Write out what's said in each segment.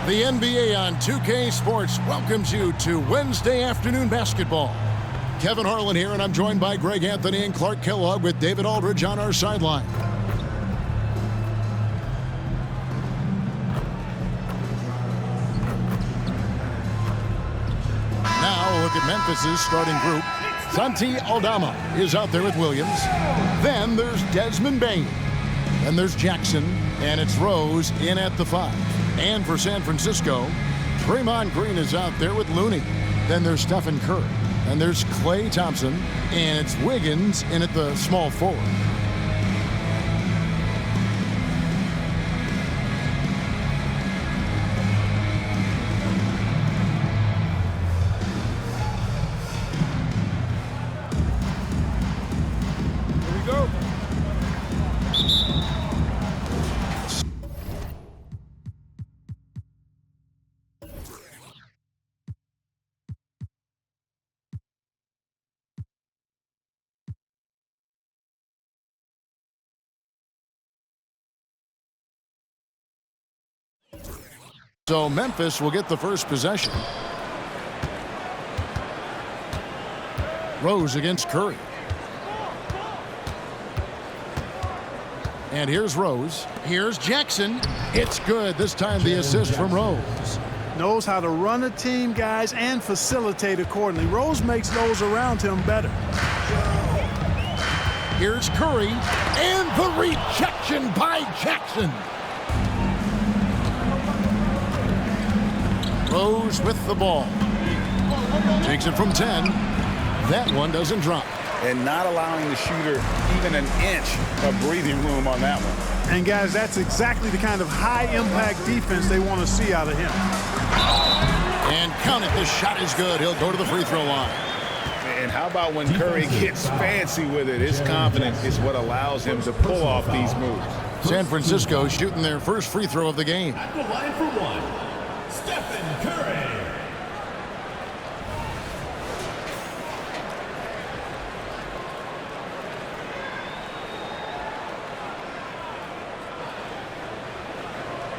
The NBA on 2K Sports welcomes you to Wednesday afternoon basketball. Kevin Harlan here, and I'm joined by Greg Anthony and Clark Kellogg with David Aldridge on our sideline. Now a look at Memphis's starting group. Santi Aldama is out there with Williams. Then there's Desmond Bane. Then there's Jackson, and it's Rose in at the 5. And for San Francisco, Draymond Green is out there with Looney. Then there's Stephen Curry. And there's Klay Thompson. And it's Wiggins in at the small forward. Here we go. So Memphis will get the first possession. Rose against Curry. And here's Rose. Here's Jackson. It's good. This time the assist from Rose. Knows how to run a team, guys, and facilitate accordingly. Rose makes those around him better. Here's Curry. And the rejection by Jackson. Rose with the ball. Takes it from 10. That one doesn't drop. And not allowing the shooter even an inch of breathing room on that one. And, guys, that's exactly the kind of high-impact defense they want to see out of him. And count it. This shot is good. He'll go to the free throw line. And how about when Curry gets fancy with it? His confidence is what allows him to pull off these moves. San Francisco shooting their first free throw of the game. At the line for one, Stephen Curry.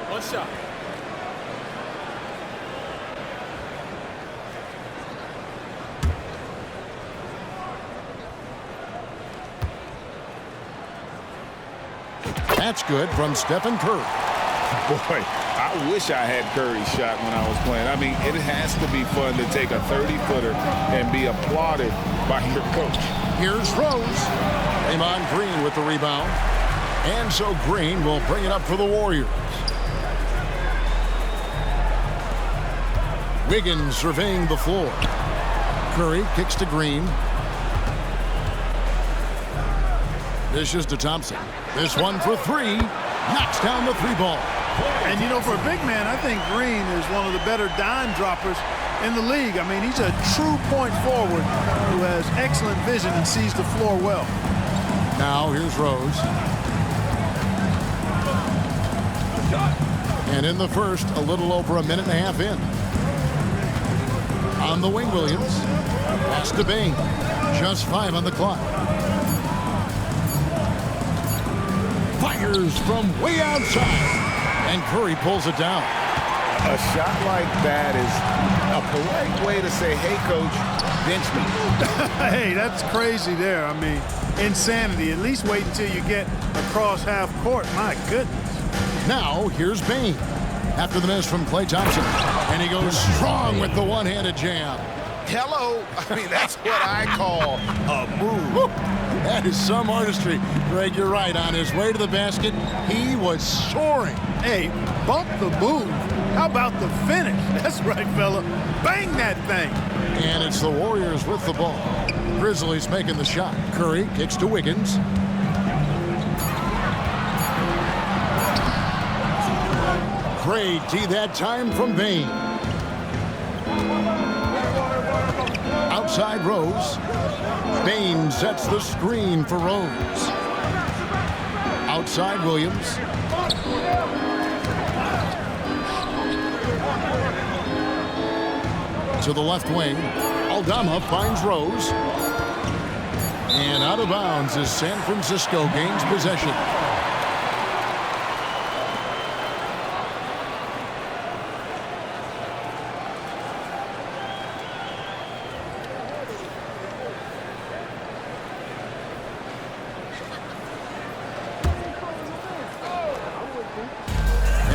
One shot. That's good from Stephen Curry. Boy, I wish I had Curry's shot when I was playing. I mean, it has to be fun to take a 30-footer and be applauded by your coach. Here's Rose. Draymond Green with the rebound. And so Green will bring it up for the Warriors. Wiggins surveying the floor. Curry kicks to Green. Dishes to Thompson. This one for 3. Knocks down the 3 ball. And, you know, for a big man, I think Green is one of the better dime droppers in the league. I mean, he's a true point forward who has excellent vision and sees the floor well. Now here's Rose. And in the first, a little over a minute and a half in. On the wing, Williams. Pass to Bane. Just 5 on the clock. Fires from way outside. And Curry pulls it down. A shot like that is a polite way to say, hey, coach, bench me. Hey, that's crazy there. I mean, insanity. At least wait until you get across half court. My goodness. Now, here's Bane. After the miss from Klay Thompson. And he goes strong with the one-handed jam. Hello. I mean, that's what I call a move. Woo. That is some artistry. Greg, you're right. On his way to the basket, he was soaring. Hey, bump the move. How about the finish? That's right, fella. Bang that thing. And it's the Warriors with the ball. Grizzlies making the shot. Curry kicks to Wiggins. Great D that time from Bane. Outside Rose. Bane sets the screen for Rose. Outside Williams. To the left wing. Aldama finds Rose. And out of bounds as San Francisco gains possession.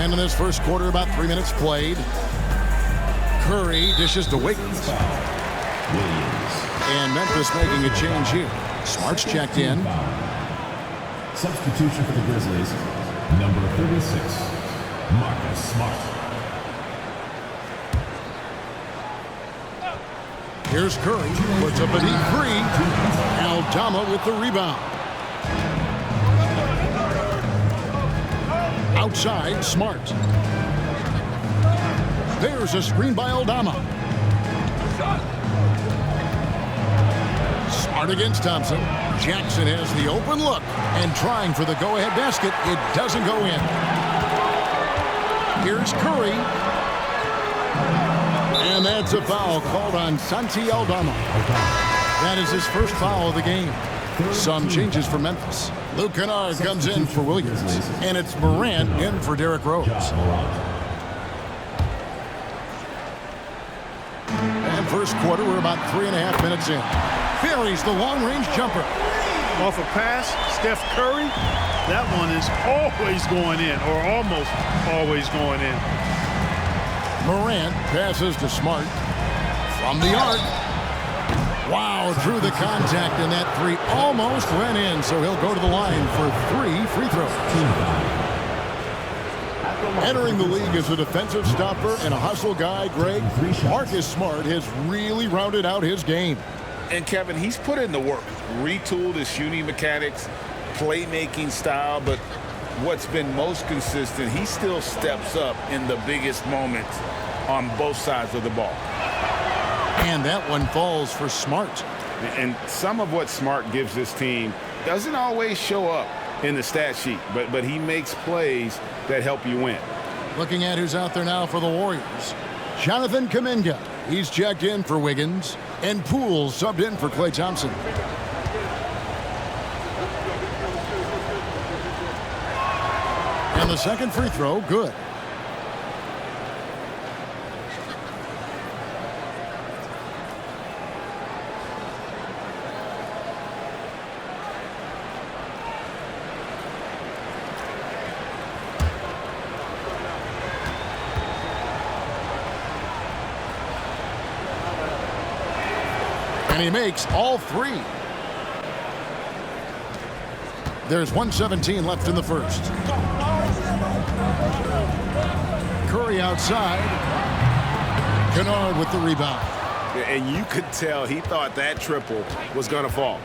And in this first quarter, about 3 minutes played. Curry dishes to Wiggins. And Memphis making a change here. Smart's checked in. Substitution for the Grizzlies, number 36, Marcus Smart. Here's Curry. Puts up a deep three. Aldama with the rebound. Outside, Smart. There's a screen by Aldama. Smart against Thompson. Jackson has the open look and trying for the go-ahead basket. It doesn't go in. Here's Curry. And that's a foul called on Santi Aldama. That is his first foul of the game. Some changes for Memphis. Luke Kennard comes in for Williams. And it's Morant in for Derrick Rose. And first quarter, we're about 3.5 minutes in. Buries the long-range jumper. Off a pass, Steph Curry. That one is always going in, or almost always going in. Morant passes to Smart. From the arc. Wow, drew the contact, and that three almost went in, so he'll go to the line for 3 free throws. Entering the league as a defensive stopper and a hustle guy, Greg, Marcus Smart has really rounded out his game. And Kevin, he's put in the work, retooled his shooting mechanics, playmaking style, but what's been most consistent, he still steps up in the biggest moments on both sides of the ball. And that one falls for Smart. And some of what Smart gives this team doesn't always show up in the stat sheet, but he makes plays that help you win. Looking at who's out there now for the Warriors. Jonathan Kuminga. He's checked in for Wiggins. And Poole subbed in for Klay Thompson. And the second free throw, good. And he makes all 3. There's 1:17 left in the first. Curry outside. Kennard with the rebound. And you could tell he thought that triple was going to fall.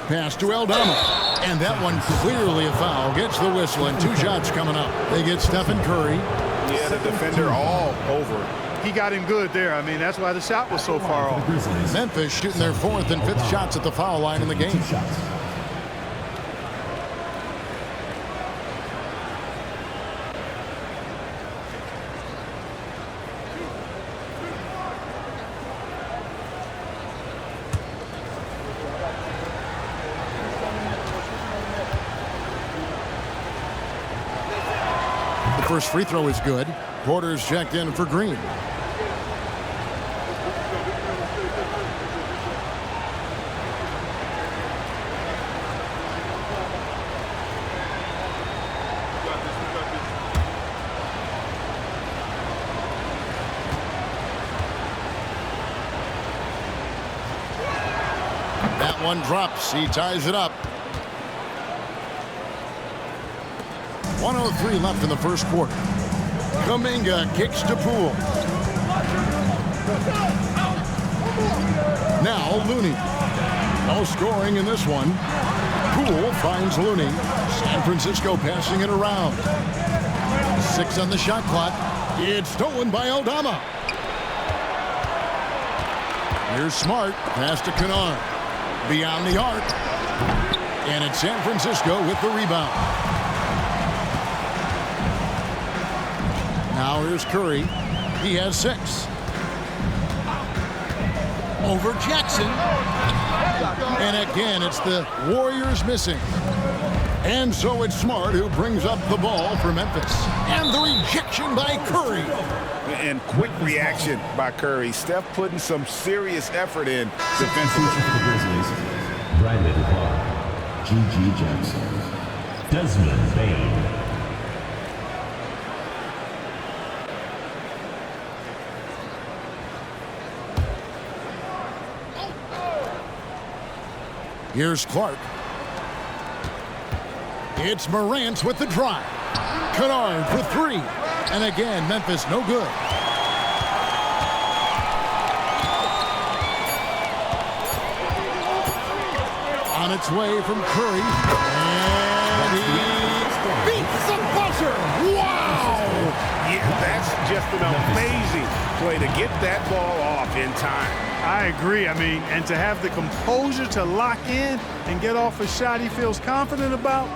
Pass to Aldama. And that one clearly a foul. Gets the whistle and 2 shots coming up. They get Stephen Curry. Yeah, the defender all over it. He got him good there. I mean, that's why the shot was so far off. Memphis shooting their 4th and 5th shots at the foul line in the game. The first free throw is good. Porter's checked in for Green. That one drops. He ties it up. 1:03 left in the first quarter. Kuminga kicks to Poole. Now Looney. No scoring in this one. Poole finds Looney. San Francisco passing it around. 6 on the shot clock. It's stolen by Aldama. Here's Smart. Pass to Kennard. Beyond the arc. And it's San Francisco with the rebound. Now here's Curry. He has 6. Over Jackson. And again, it's the Warriors missing. And so it's Smart who brings up the ball for Memphis. And the rejection by Curry. And quick reaction by Curry. Steph putting some serious effort in defensively. For the Grizzlies, Bradley DeClark, G.G. Jackson, Desmond Bain. Here's Clark. It's Morant with the drive. Kennard for three. And again, Memphis no good. On its way from Curry. And he beats the buzzer. Wow! Yeah, that's just an amazing play to get that ball off in time. I agree. I mean, and to have the composure to lock in and get off a shot he feels confident about,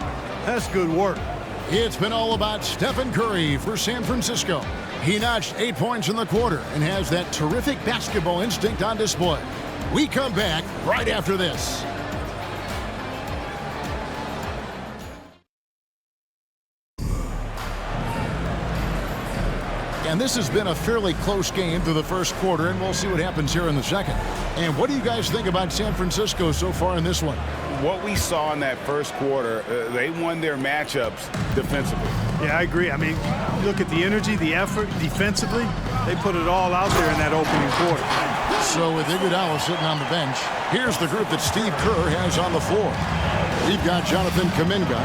that's good work. It's been all about Stephen Curry for San Francisco. He notched 8 points in the quarter and has that terrific basketball instinct on display. We come back right after this. And this has been a fairly close game through the first quarter, and we'll see what happens here in the second. And what do you guys think about San Francisco so far in this one? What we saw in that first quarter, they won their matchups defensively. Yeah, I agree. I mean, look at the energy, the effort defensively. They put it all out there in that opening quarter. So with Iguodala sitting on the bench, here's the group that Steve Kerr has on the floor. We've got Jonathan Kuminga,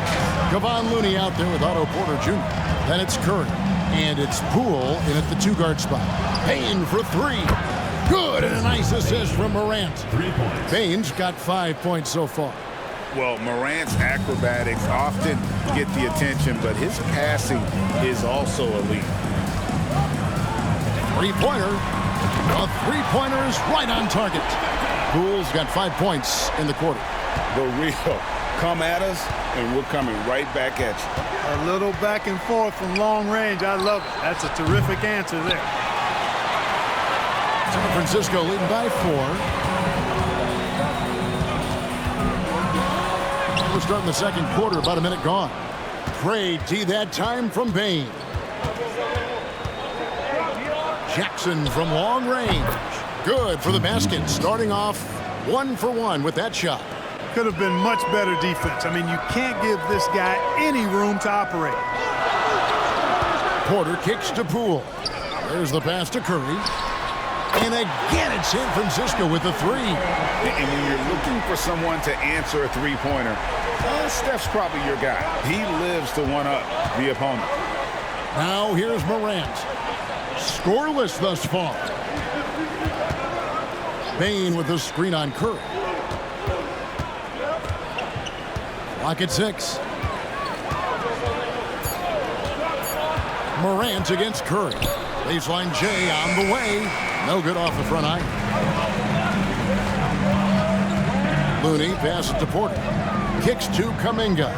Kevon Looney out there with Otto Porter Jr. Then it's Curry. And it's Poole in at the two-guard spot. Payne for three. Good, and a nice assist from Morant. 3 points. Payne's got 5 points so far. Well, Morant's acrobatics often get the attention, but his passing is also elite. Three-pointer. A three-pointer is right on target. Poole's got 5 points in the quarter. The real come at us, and we're coming right back at you. A little back and forth from long range. I love it. That's a terrific answer there. San Francisco leading by 4. We're starting the second quarter, about a minute gone. Great D that time from Bane. Jackson from long range. Good for the basket. Starting off 1 for 1 with that shot. Could have been much better defense. I mean, you can't give this guy any room to operate. Porter kicks to Poole. There's the pass to Curry. And again, it's San Francisco with the three. And when you're looking for someone to answer a three-pointer, Steph's probably your guy. He lives to one-up the opponent. Now here's Morant. Scoreless thus far. Bane with the screen on Curry. Clock at 6. Morant against Curry. Baseline J on the way. No good off the front iron. Looney passes to Porter. Kicks to Kuminga.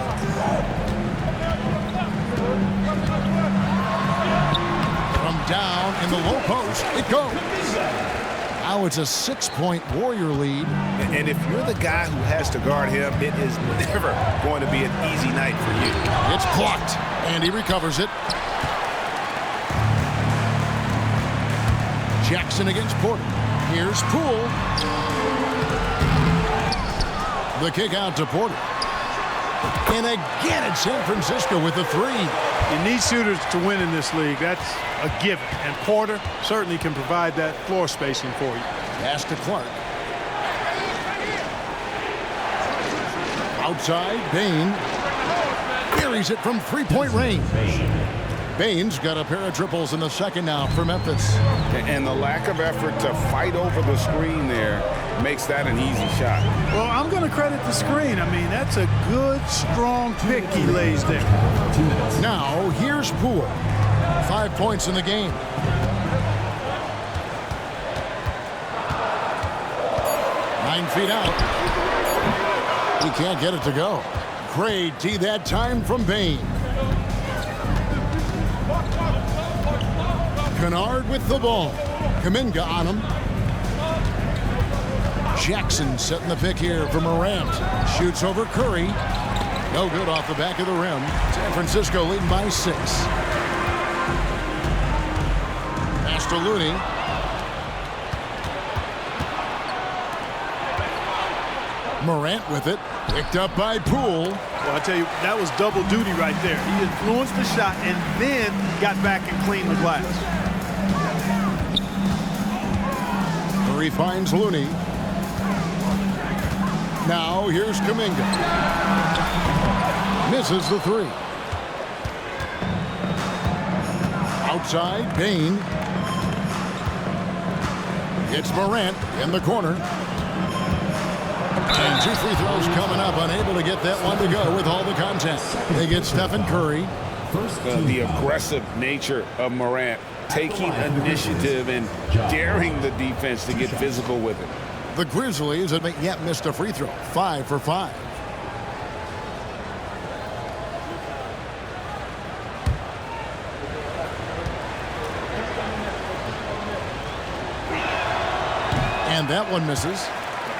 From down in the low post, it goes. Now it's a 6-point Warrior lead. And if you're the guy who has to guard him, it is never going to be an easy night for you. It's blocked, and he recovers it. Jackson against Porter. Here's Poole. The kick out to Porter. And again, it's San Francisco with the three. You need shooters to win in this league. That's a given. And Porter certainly can provide that floor spacing for you. Pass to Clark. Outside, Bane. Buries it from three-point range. Bane's got a pair of triples in the second now for Memphis. And the lack of effort to fight over the screen there makes that an easy shot. Well, I'm going to credit the screen. I mean, that's a good, strong pick he lays there. Now, here's Poole. 5 points in the game. Nine feet out. He can't get it to go. Great D that time from Bane. Kennard with the ball. Kuminga on him. Jackson setting the pick here for Morant. Shoots over Curry. No good off the back of the rim. San Francisco leading by 6. Pass to Looney. Morant with it. Picked up by Poole. Well, I tell you, that was double duty right there. He influenced the shot and then got back and cleaned the glass. Curry finds Looney. Now here's Kuminga. Misses the three. Outside, Bain. It's Morant in the corner. And 2 free throws coming up, unable to get that one to go with all the contact. They get Stephen Curry. The aggressive nature of Morant, taking initiative and daring the defense to get physical with it. The Grizzlies haven't yet missed a free throw. 5 for 5. And that one misses.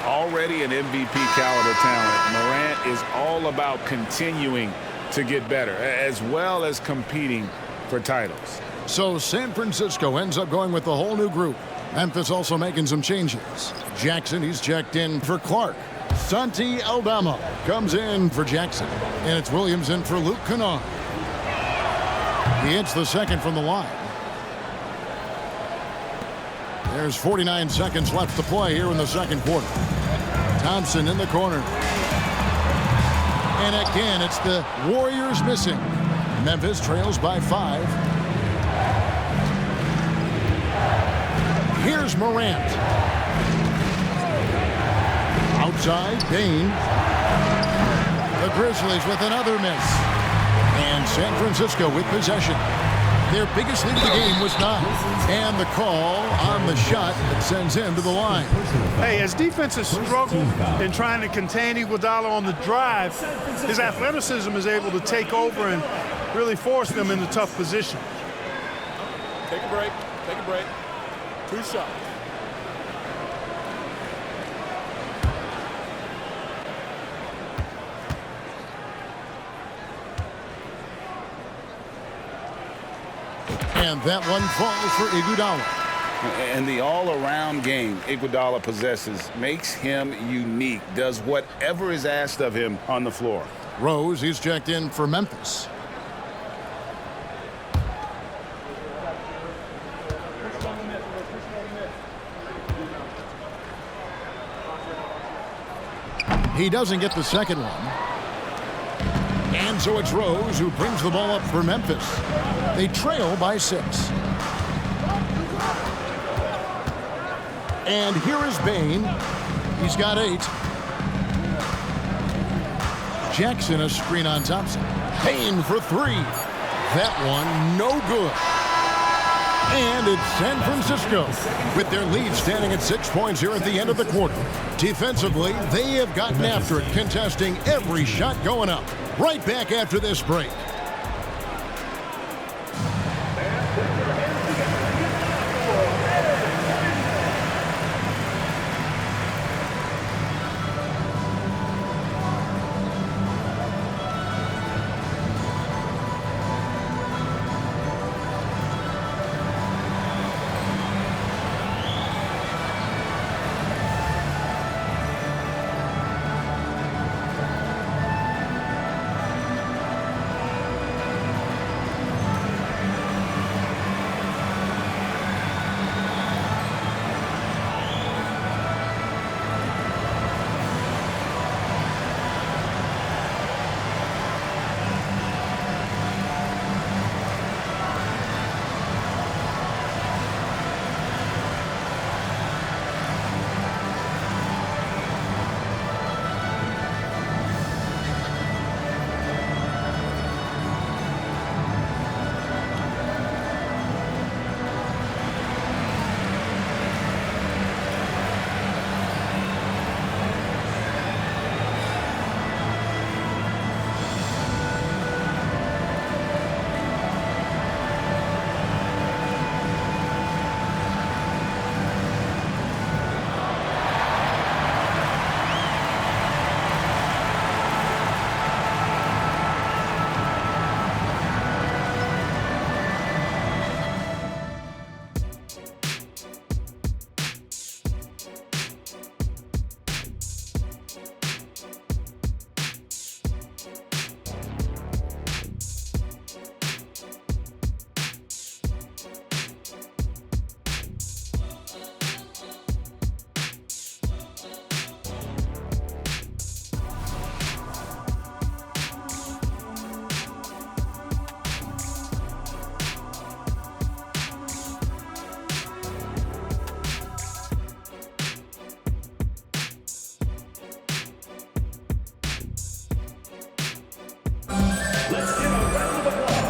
Already an MVP caliber talent, Morant is all about continuing to get better, as well as competing for titles. So San Francisco ends up going with the whole new group. Memphis also making some changes. Jackson, he's checked in for Clark. Santi Aldama comes in for Jackson. And it's Williams in for Luke Kennard. He hits the second from the line. There's 49 seconds left to play here in the second quarter. Thompson in the corner. And again, it's the Warriors missing. Memphis trails by 5. Here's Morant. Outside, Bain. The Grizzlies with another miss. And San Francisco with possession. Their biggest lead of the game was 9. And the call on the shot that sends him to the line. Hey, as defenses struggle in trying to contain Iguodala on the drive, his athleticism is able to take over and really force them into tough position. Take a break. Take a break. 2 shots. And that one falls for Iguodala. And the all-around game Iguodala possesses makes him unique, does whatever is asked of him on the floor. Rose, he's checked in for Memphis. He doesn't get the second one. And so it's Rose who brings the ball up for Memphis. They trail by 6. And here is Bain. He's got 8. Jackson, a screen on Thompson. Bain for 3. That one, no good. And it's San Francisco with their lead standing at 6 points here at the end of the quarter. Defensively, they have gotten after it, contesting every shot going up. Right back after this break.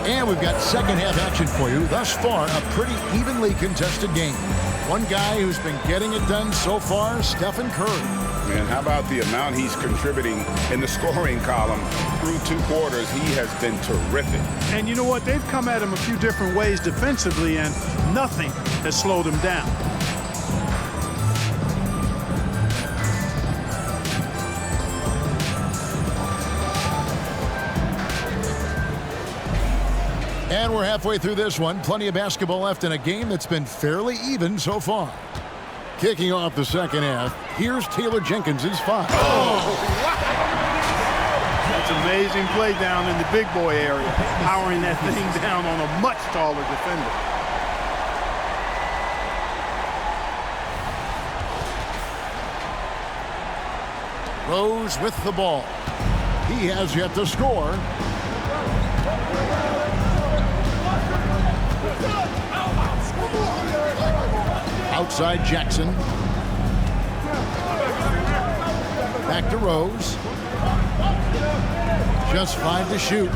And we've got second half action for you. Thus far, a pretty evenly contested game. One guy who's been getting it done so far, Stephen Curry. Man, how about the amount he's contributing in the scoring column through 2 quarters? He has been terrific. And you know what? They've come at him a few different ways defensively, and nothing has slowed him down. And we're halfway through this one. Plenty of basketball left in a game that's been fairly even so far. Kicking off the second half, here's Taylor Jenkins' 5. That's amazing play down in the big boy area, powering that thing down on a much taller defender. Rose with the ball. He has yet to score. Outside Jackson. Back to Rose. Just 5 to shoot.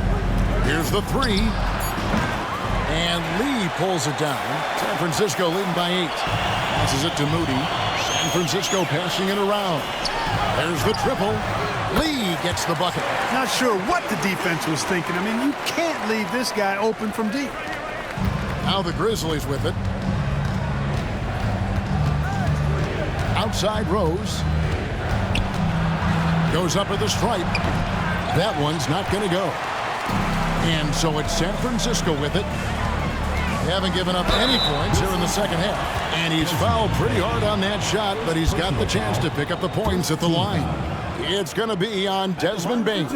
Here's the 3. And Lee pulls it down. San Francisco leading by 8. Passes it to Moody. San Francisco passing it around. There's the triple. Lee gets the bucket. Not sure what the defense was thinking. I mean, you can't leave this guy open from deep. Now the Grizzlies with it. Outside Rose. Goes up at the stripe. That one's not going to go. And so it's San Francisco with it. They haven't given up any points here in the second half. And he's fouled pretty hard on that shot, but he's got the chance to pick up the points at the line. It's going to be on Desmond Bain.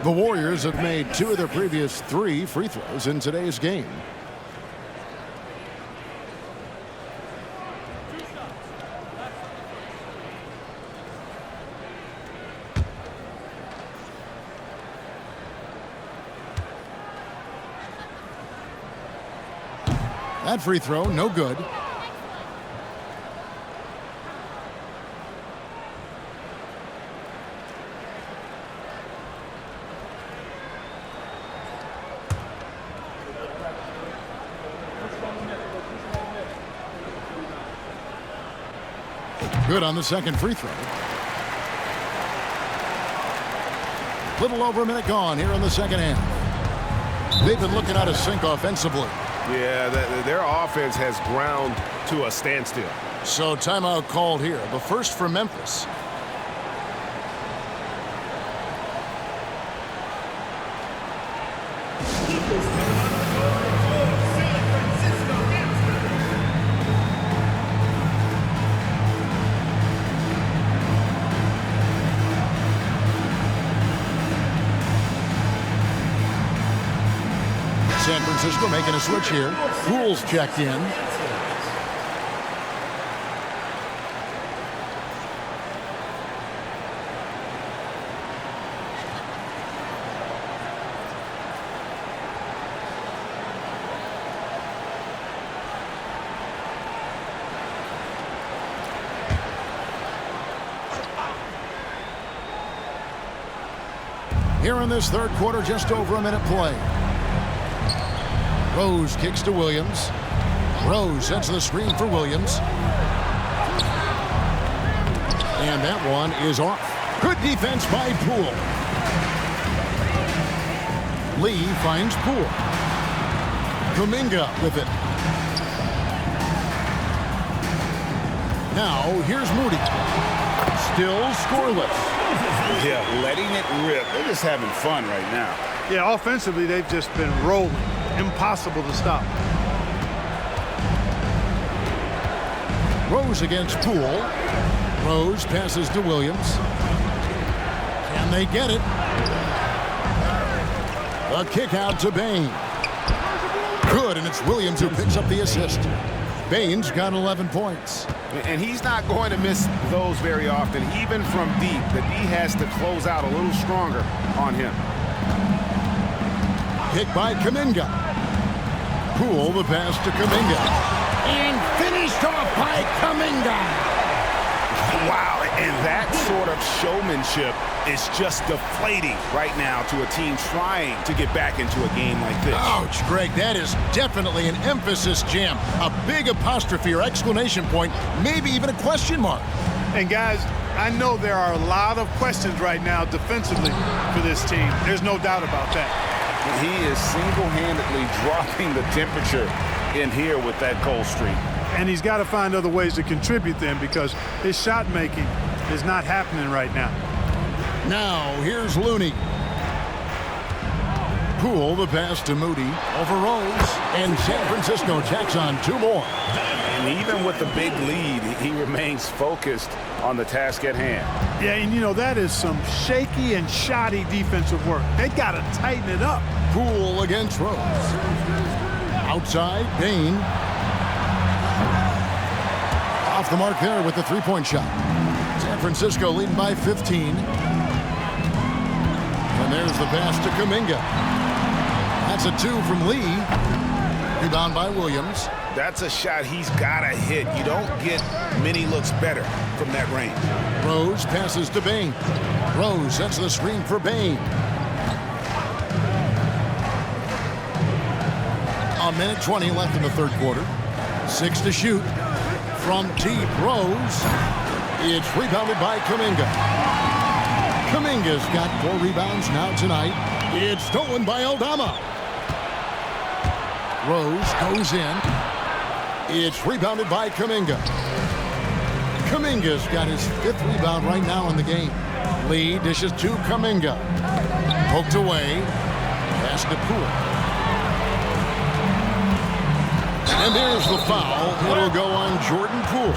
The Warriors have made 2 of their previous 3 free throws in today's game. That free throw, no good. Good on the second free throw. Little over a minute gone here in the second half. They've been looking out of sync offensively. Yeah, their offense has ground to a standstill. So timeout called here. The first for Memphis. San Francisco making a switch here. Poole's checked in. Here in this third quarter, just over a minute play. Rose kicks to Williams. Rose sets the screen for Williams. And that one is off. Good defense by Poole. Lee finds Poole. Kuminga with it. Now here's Moody. Still scoreless. Yeah, letting it rip. They're just having fun right now. Yeah, offensively, they've just been rolling. Impossible to stop. Rose against Poole. Rose passes to Williams. Can they get it? A kick out to Bain. Good, and it's Williams who picks up the assist. Bain's got 11 points. And he's not going to miss those very often. Even from deep, the D has to close out a little stronger on him. Pick by Kuminga. Poole the pass to Kuminga. And finished off by Kuminga. Wow, And that sort of showmanship is just deflating right now to a team trying to get back into a game like this. Ouch, Greg, that is definitely an emphasis jam. A big apostrophe or exclamation point, maybe even a question mark. And guys, I know there are a lot of questions right now defensively for this team. There's no doubt about that. He is single-handedly dropping the temperature in here with that cold streak. And he's got to find other ways to contribute then, because his shot making is not happening right now. Now, here's Looney. Poole, the pass to Moody, over Rose, and San Francisco tacks on 2 more. And even with the big lead, he remains focused on the task at hand. Yeah, and you know, that is some shaky and shoddy defensive work. They got to tighten it up. Poole against Rose. Outside, Bain. Off the mark there with the 3-point shot. San Francisco leading by 15. And there's the pass to Kuminga. That's a 2 from Lee. Rebound by Williams. That's a shot he's got to hit. You don't get many looks better from that range. Rose passes to Bain. Rose sets the screen for Bain. A minute 20 left in the third quarter. 6 to shoot. From deep, Rose. It's rebounded by Kuminga. Kuminga's got 4 rebounds now tonight. It's stolen by Aldama. Rose goes in. It's rebounded by Kuminga. Kuminga's got his 5th rebound right now in the game. Lee dishes to Kuminga. Poked away. Pass to Poole. And there's the foul. It'll go on Jordan Poole.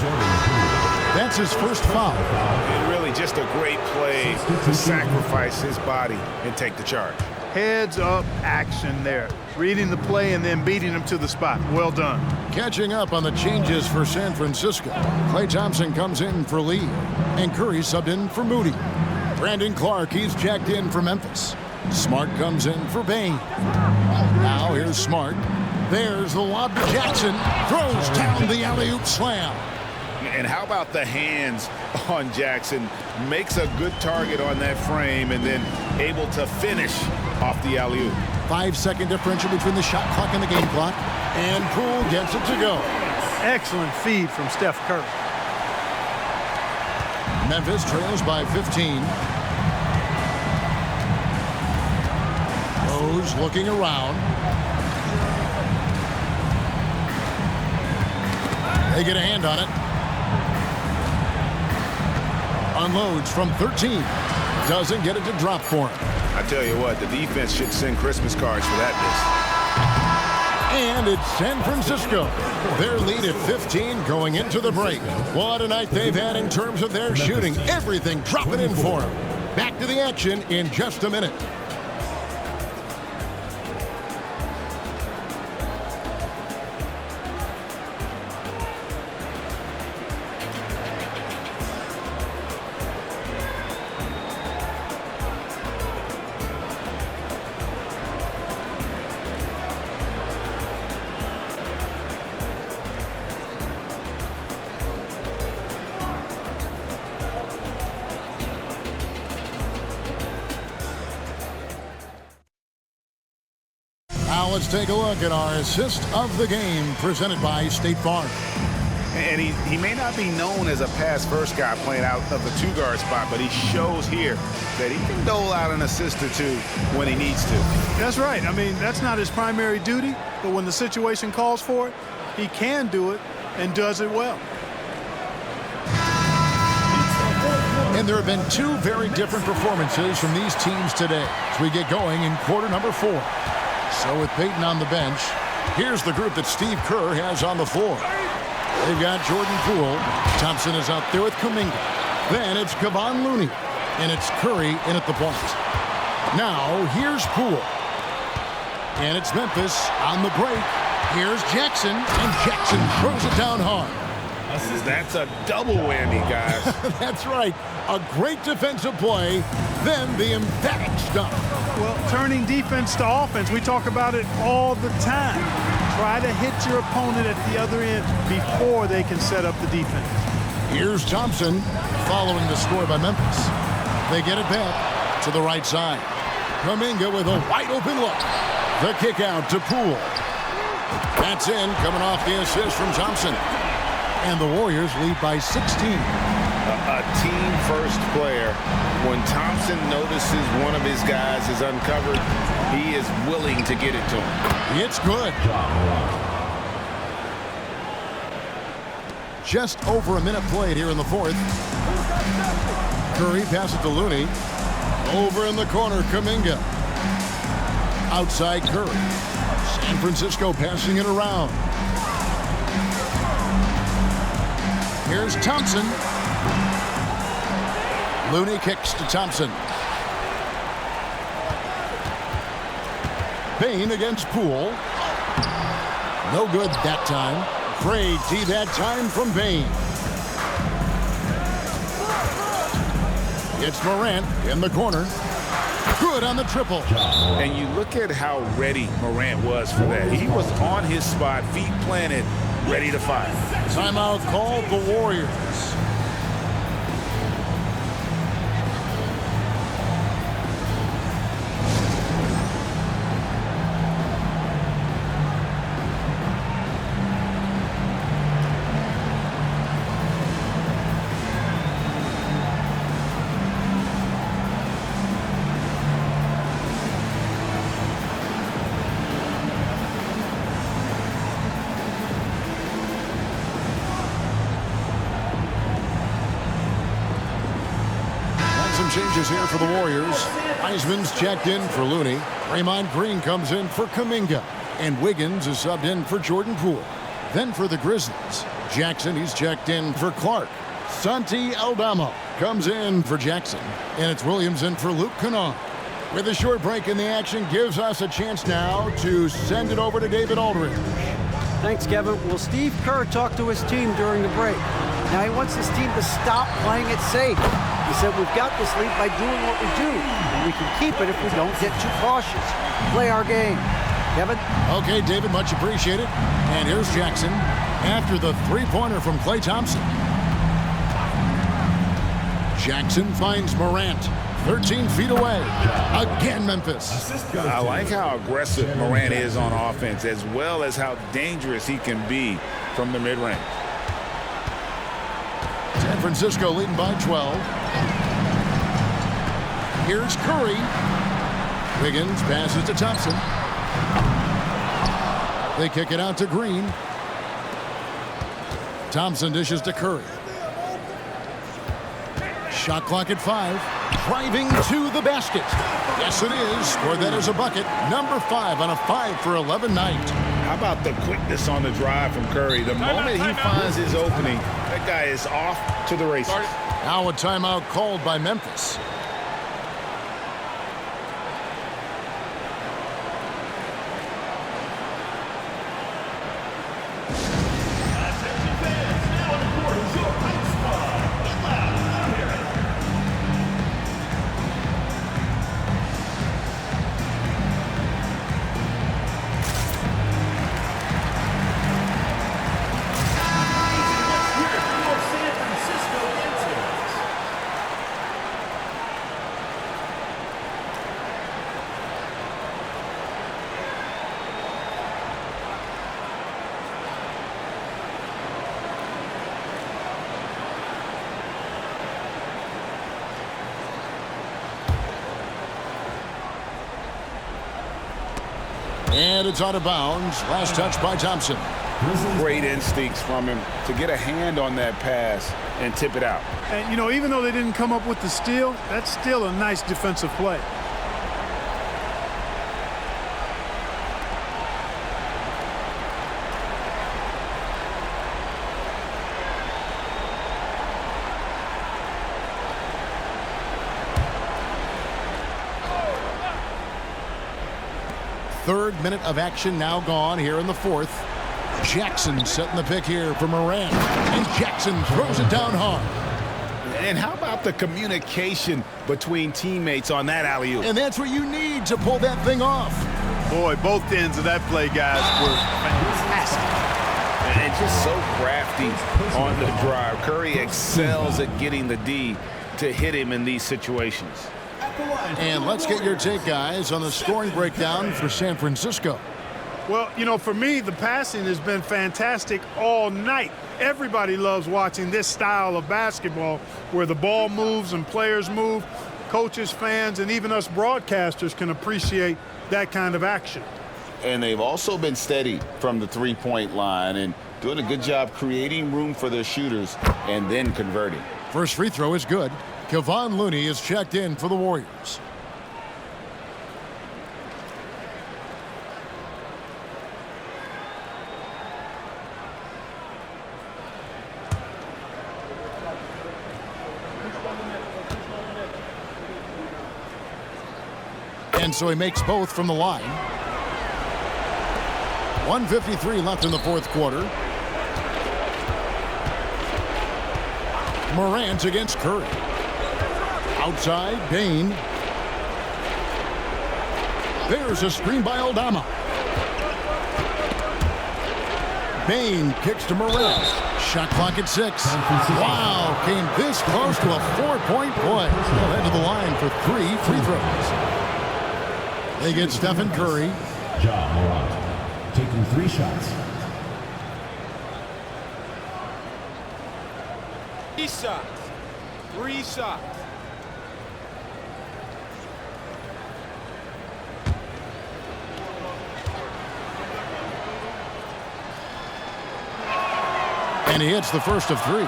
That's his first foul. And really just a great play to sacrifice his body and take the charge. Heads up action there. Reading the play and then beating him to the spot. Well done. Catching up on the changes for San Francisco. Klay Thompson comes in for Lee. And Curry subbed in for Moody. Brandon Clark, he's checked in for Memphis. Smart comes in for Bain. Now here's Smart. There's the lob to Jackson. Throws down the alley-oop slam. And how about the hands on Jackson? Makes a good target on that frame and then able to finish off the alley-oop. 5-second differential between the shot clock and the game clock. And Poole gets it to go. Excellent feed from Steph Curry. Memphis trails by 15. Rose looking around. They get a hand on it. Unloads from 13. Doesn't get it to drop for him. I tell you what, the defense should send Christmas cards for that miss. And it's San Francisco. Their lead at 15 going into the break. What a night they've had in terms of their shooting. Everything dropping in for them. Back to the action in just a minute. Now let's take a look at our assist of the game presented by State Farm. And he may not be known as a pass-first guy playing out of the 2-guard spot, but he shows here that he can dole out an assist or 2 when he needs to. That's right. I mean, that's not his primary duty, but when the situation calls for it, he can do it and does it well. And there have been 2 very different performances from these teams today as we get going in quarter number 4. So with Peyton on the bench, here's the group that Steve Kerr has on the floor. They've got Jordan Poole. Thompson is out there with Kuminga. Then it's Kevon Looney. And it's Curry in at the point. Now here's Poole. And it's Memphis on the break. Here's Jackson. And Jackson throws it down hard. That's a double whammy, guys. That's right. A great defensive play. Then the emphatic stop. Well, turning defense to offense, we talk about it all the time. Try to hit your opponent at the other end before they can set up the defense. Here's Thompson following the score by Memphis. They get it back to the right side. Kuminga with a wide open look. The kick out to Poole. That's in, coming off the assist from Thompson. And the Warriors lead by 16. A team-first player. When Thompson notices one of his guys is uncovered, he is willing to get it to him. It's good. Just over a minute played here in the fourth. Curry passes to Looney. Over in the corner, Kuminga. Outside Curry. San Francisco passing it around. Here's Thompson. Looney kicks to Thompson. Payne against Poole. No good that time. Great D that time from Payne. It's Morant in the corner. Good on the triple. And you look at how ready Morant was for that. He was on his spot, feet planted, ready to fire. Timeout called the Warriors. Changes here for the Warriors. Wiseman's checked in for Looney. Draymond Green comes in for Kuminga. And Wiggins is subbed in for Jordan Poole. Then for the Grizzlies, Jackson, he's checked in for Clark. Santi Aldama comes in for Jackson. And it's Williams in for Luke Kennard. With a short break in the action, gives us a chance now to send it over to David Aldridge. Thanks, Kevin. Well, Steve Kerr talked to his team during the break. Now he wants his team to stop playing it safe. He said, we've got this lead by doing what we do, and we can keep it if we don't get too cautious. Play our game. Kevin? Okay, David, much appreciated. And here's Jackson after the three-pointer from Klay Thompson. Jackson finds Morant 13 feet away. Again, Memphis. I like how aggressive Morant is on offense, as well as how dangerous he can be from the mid-range. San Francisco leading by 12. Here's Curry. Wiggins passes to Thompson. They kick it out to Green. Thompson dishes to Curry. Shot clock at 5. Driving to the basket. Yes, it is. Scored that as a bucket. Number 5 on a 5 for 11 night. How about the quickness on the drive from Curry? The moment he finds his opening, that guy is off to the races. Now a timeout called by Memphis. And it's out of bounds. Last touch by Thompson. Great instincts from him to get a hand on that pass and tip it out. And, you know, even though they didn't come up with the steal, that's still a nice defensive play. Third minute of action now gone here in the fourth. Jackson setting the pick here for Morant. And Jackson throws it down hard. And how about the communication between teammates on that alley-oop? And that's what you need to pull that thing off. Boy, both ends of that play, guys, were fantastic. And just so crafty on the drive. Curry excels at getting the D to hit him in these situations. And let's get your take, guys, on the scoring breakdown for San Francisco. Well, you know, for me, the passing has been fantastic all night. Everybody loves watching this style of basketball where the ball moves and players move. Coaches, fans, and even us broadcasters can appreciate that kind of action. And they've also been steady from the three-point line and doing a good job creating room for their shooters and then converting. First free throw is good. Kevon Looney is checked in for the Warriors. And so he makes both from the line. 1:53 left in the fourth quarter. Morant against Curry. Outside, Bain. There's a screen by Aldama. Bain kicks to Morant. Shot clock at 6. Wow, came this close to a 4-point play. Led to the line for 3 free throws. They get Stephen Curry. Ja Morant taking 3 shots. 3 shots. 3 shots. And he hits the first of 3.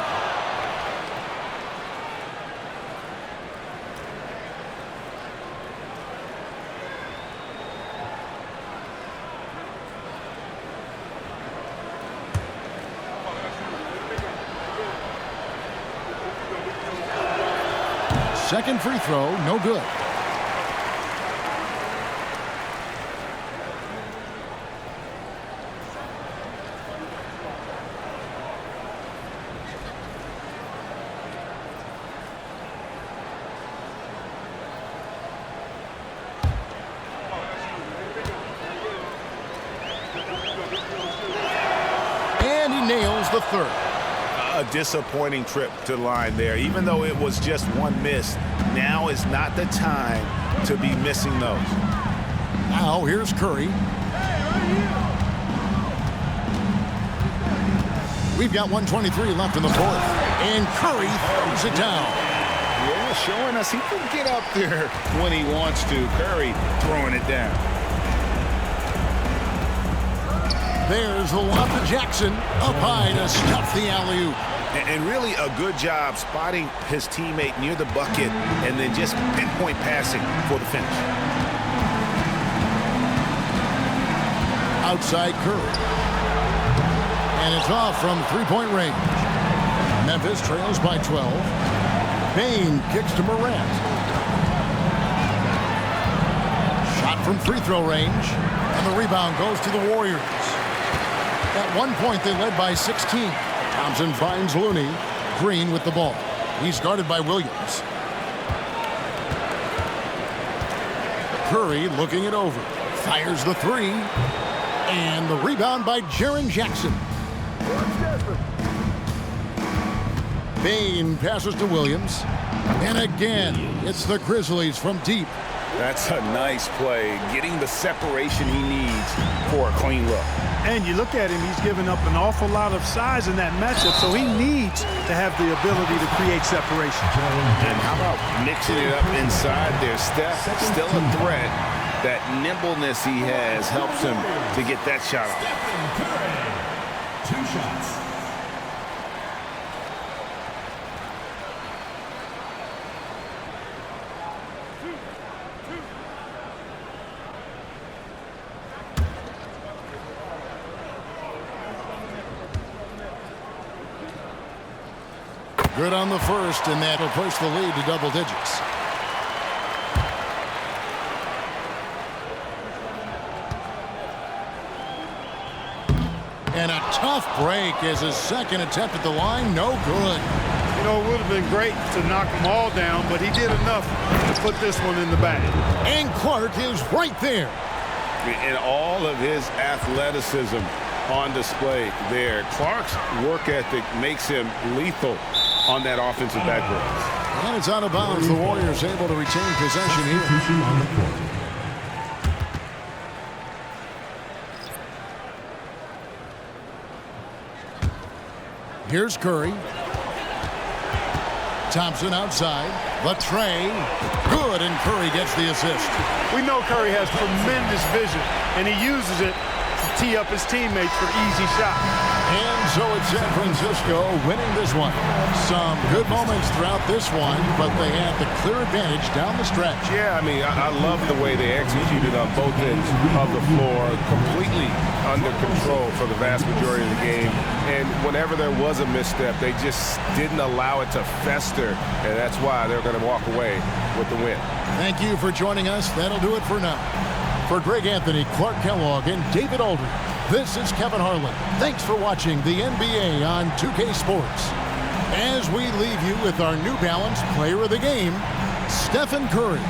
Second free throw, no good. And he nails the third. A disappointing trip to the line there. Even though it was just one miss, now is not the time to be missing those. Now here's Curry. We've got 1:23 left in the fourth. And Curry throws it down. Yeah, showing us he can get up there when he wants to. Curry throwing it down. There's the lob to Jackson. Up high to stuff the alley-oop. And really a good job spotting his teammate near the bucket and then just pinpoint passing for the finish. Outside Curry. And it's off from three-point range. Memphis trails by 12. Bain kicks to Morant. Shot from free throw range. And the rebound goes to the Warriors. At one point, they led by 16. Thompson finds Looney. Green with the ball. He's guarded by Williams. Curry looking it over. Fires the 3. And the rebound by Jaren Jackson. Bain passes to Williams. And again, it's the Grizzlies from deep. That's a nice play, getting the separation he needs for a clean look. And you look at him, he's given up an awful lot of size in that matchup, so he needs to have the ability to create separation. And how about mixing it up inside there? Steph, still a threat. That nimbleness he has helps him to get that shot off. 2 shots. Good on the first, and that'll push the lead to double digits. And a tough break as his second attempt at the line, no good. You know, it would have been great to knock them all down, but he did enough to put this one in the bag. And Clark is right there. In all of his athleticism, on display there. Clark's work ethic makes him lethal on that offensive backboard. And it's out of bounds. The Warriors able to retain possession here. Substitution on the court. Here's Curry. Thompson outside. The tray. Good, and Curry gets the assist. We know Curry has tremendous vision, and he uses it to tee up his teammates for easy shots. And so it's San Francisco winning this one. Some good moments throughout this one, but they had the clear advantage down the stretch. Yeah, I mean, I love the way they executed on both ends of the floor, completely under control for the vast majority of the game. And whenever there was a misstep, they just didn't allow it to fester, and that's why they're going to walk away with the win. Thank you for joining us. That'll do it for now. For Greg Anthony, Clark Kellogg, and David Aldridge, this is Kevin Harlan. Thanks for watching the NBA on 2K Sports. As we leave you with our New Balance Player of the Game, Stephen Curry.